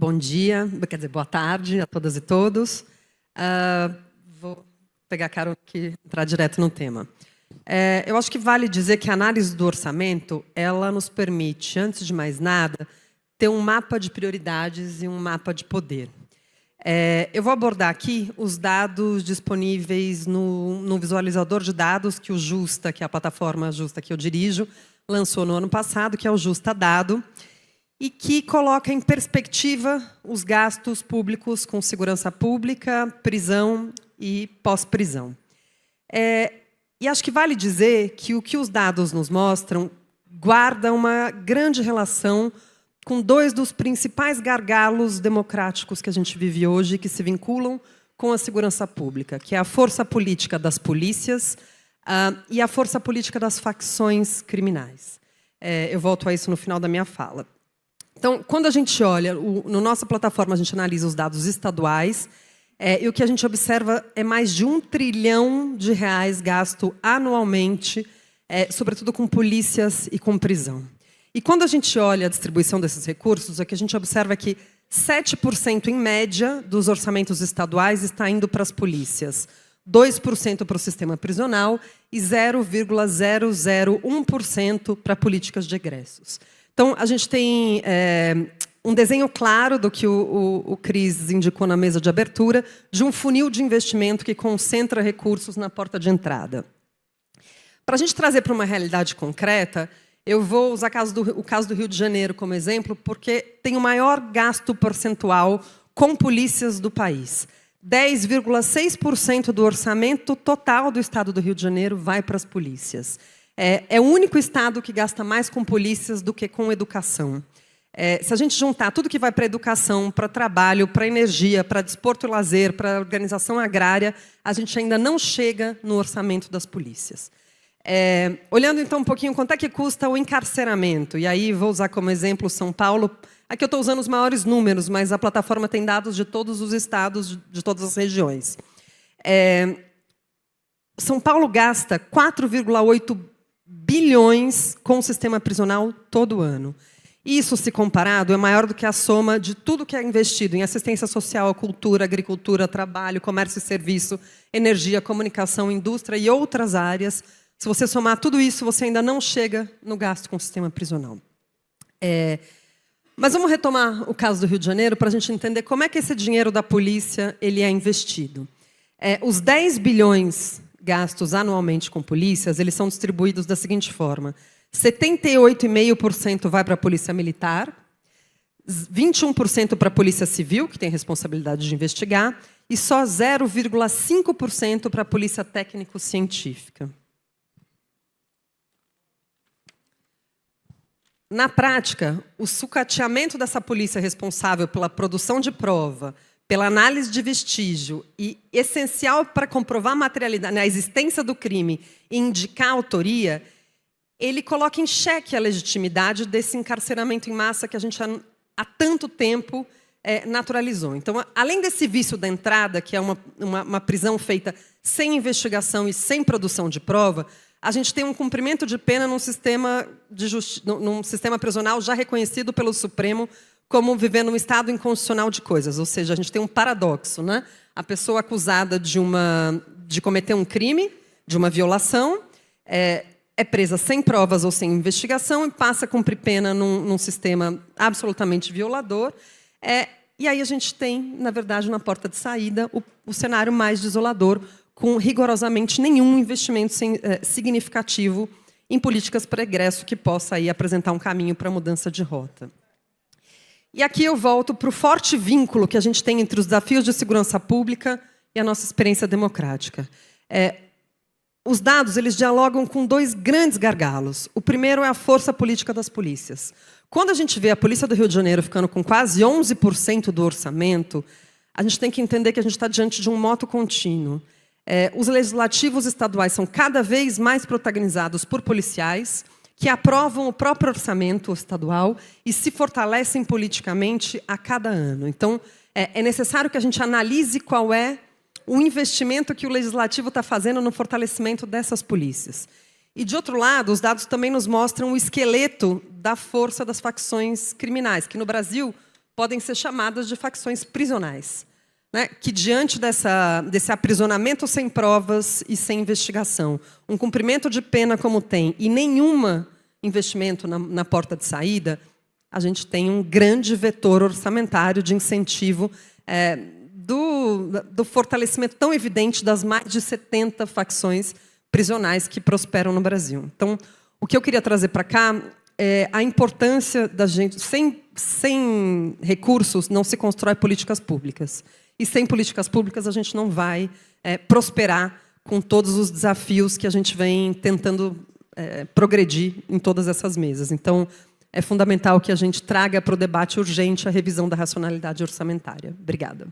Bom dia, quer dizer, boa tarde a todas e todos. Vou pegar a carona aqui, entrar direto no tema. Eu acho que vale dizer que a análise do orçamento, ela nos permite, antes de mais nada, ter um mapa de prioridades e um mapa de poder. Eu vou abordar aqui os dados disponíveis no visualizador de dados que o Justa, que é a plataforma Justa que eu dirijo, lançou no ano passado, que é o Justa Dado, e que coloca em perspectiva os gastos públicos com segurança pública, prisão e pós-prisão. E acho que vale dizer que o que os dados nos mostram guarda uma grande relação com dois dos principais gargalos democráticos que a gente vive hoje, que se vinculam com a segurança pública, que é a força política das polícias e a força política das facções criminais. Eu volto a isso no final da minha fala. Então, quando a gente olha, na nossa plataforma, a gente analisa os dados estaduais, e o que a gente observa é mais de R$ 1 trilhão gasto anualmente, sobretudo com polícias e com prisão. E quando a gente olha a distribuição desses recursos, o que a gente observa é que 7%, em média, dos orçamentos estaduais está indo para as polícias, 2% para o sistema prisional e 0,001% para políticas de egressos. Então, a gente tem um desenho claro do que o Cris indicou na mesa de abertura, de um funil de investimento que concentra recursos na porta de entrada. Para a gente trazer para uma realidade concreta, eu vou usar o caso do Rio de Janeiro como exemplo, porque tem o maior gasto percentual com polícias do país. 10,6% do orçamento total do estado do Rio de Janeiro vai para as polícias. É o único estado que gasta mais com polícias do que com educação. Se a gente juntar tudo que vai para educação, para trabalho, para energia, para desporto e lazer, para organização agrária, a gente ainda não chega no orçamento das polícias. Olhando então um pouquinho quanto é que custa o encarceramento, e aí vou usar como exemplo São Paulo. Aqui eu estou usando os maiores números, mas a plataforma tem dados de todos os estados, de todas as regiões. São Paulo gasta 4,8 bilhões com o sistema prisional todo ano. Isso, se comparado, é maior do que a soma de tudo que é investido em assistência social, cultura, agricultura, trabalho, comércio e serviço, energia, comunicação, indústria e outras áreas. Se você somar tudo isso, você ainda não chega no gasto com o sistema prisional. Mas vamos retomar o caso do Rio de Janeiro para a gente entender como é que esse dinheiro da polícia ele é investido. Os 10 bilhões gastos anualmente com polícias, eles são distribuídos da seguinte forma: 78,5% vai para a polícia militar, 21% para a polícia civil, que tem responsabilidade de investigar, e só 0,5% para a polícia técnico-científica. Na prática, o sucateamento dessa polícia responsável pela produção de prova, pela análise de vestígio e essencial para comprovar a materialidade, a existência do crime e indicar a autoria, ele coloca em xeque a legitimidade desse encarceramento em massa que a gente há tanto tempo naturalizou. Então, além desse vício da entrada, que é uma prisão feita sem investigação e sem produção de prova, a gente tem um cumprimento de pena num sistema prisional já reconhecido pelo Supremo como vivendo um estado inconstitucional de coisas. Ou seja, a gente tem um paradoxo, né? A pessoa acusada de cometer um crime, de uma violação, é presa sem provas ou sem investigação e passa a cumprir pena num sistema absolutamente violador. E aí a gente tem, na verdade, na porta de saída, o cenário mais desolador, com rigorosamente nenhum investimento significativo em políticas para egresso que possa aí apresentar um caminho para a mudança de rota. E aqui eu volto para o forte vínculo que a gente tem entre os desafios de segurança pública e a nossa experiência democrática. Os dados eles dialogam com dois grandes gargalos. O primeiro é a força política das polícias. Quando a gente vê a Polícia do Rio de Janeiro ficando com quase 11% do orçamento, a gente tem que entender que a gente está diante de um moto contínuo. Os legislativos estaduais são cada vez mais protagonizados por policiais que aprovam o próprio orçamento estadual e se fortalecem politicamente a cada ano. Então, é necessário que a gente analise qual é o investimento que o legislativo está fazendo no fortalecimento dessas polícias. E, de outro lado, os dados também nos mostram o esqueleto da força das facções criminais, que no Brasil podem ser chamadas de facções prisionais, né? Que, diante desse aprisionamento sem provas e sem investigação, um cumprimento de pena como tem, e nenhum investimento na porta de saída, a gente tem um grande vetor orçamentário de incentivo do fortalecimento tão evidente das mais de 70 facções prisionais que prosperam no Brasil. Então, o que eu queria trazer para cá é a importância da gente... Sem recursos, não se constrói políticas públicas. E sem políticas públicas, a gente não vai prosperar com todos os desafios que a gente vem tentando progredir em todas essas mesas. Então, é fundamental que a gente traga para o debate urgente a revisão da racionalidade orçamentária. Obrigada.